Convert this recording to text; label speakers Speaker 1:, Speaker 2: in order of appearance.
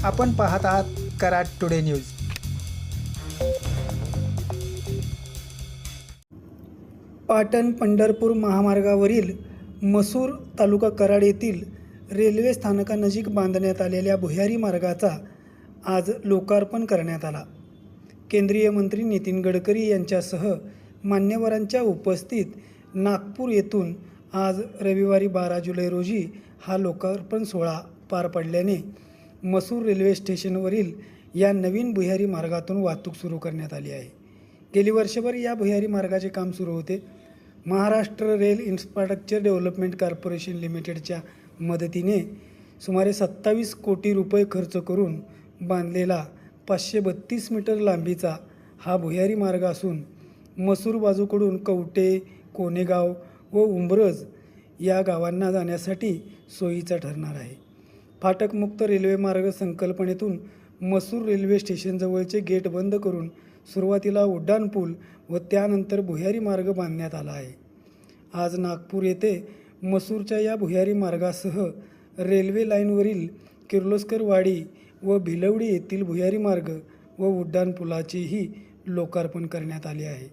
Speaker 1: आपण पाहत आहात कराड टुडे न्यूज। पाटण पंढरपूर महामार्गावरील मसूर तालुका कराड येथील रेल्वे स्थानकानजीक बांधण्यात आलेल्या भुयारी मार्गाचा आज लोकार्पण करण्यात आला। केंद्रीय मंत्री नितीन गडकरी यांच्यासह मान्यवरांच्या उपस्थित नागपूर येथून आज रविवारी 12 जुलै रोजी हा लोकार्पण सोहळा पार पडल्याने मसूर रेल्वे स्टेशनवरील या नवीन भुयारी मार्गातून वाहतूक सुरू करण्यात आली आहे। गेली वर्षभर या भुयारी मार्गाचे काम सुरू होते। Maharashtra rail infrastructure development corporation लिमिटेडच्या मदतीने सुमारे 27 कोटी रुपये खर्च करून बांधलेला 532 मीटर लांबीचा हा भुयारी मार्ग असून मसूर बाजूकडून कवटे, कोनेगाव व उंब्रज या गावांना जाण्यासाठी सोयीचा ठरणार आहे। फाटकमुक्त रेल्वे मार्ग संकल्पनेतून मसूर रेल्वे स्टेशनजवळचे गेट बंद करून सुरुवातीला उड्डाणपूल व त्यानंतर भुयारी मार्ग बांधण्यात आला आहे। आज नागपूर येथे मसूरच्या या भुयारी मार्गासह रेल्वे लाईनवरील किर्लोस्कर वाडी व भिलवडी येथील भुयारी मार्ग व उड्डाणपुलाचेही लोकार्पण करण्यात आले आहे।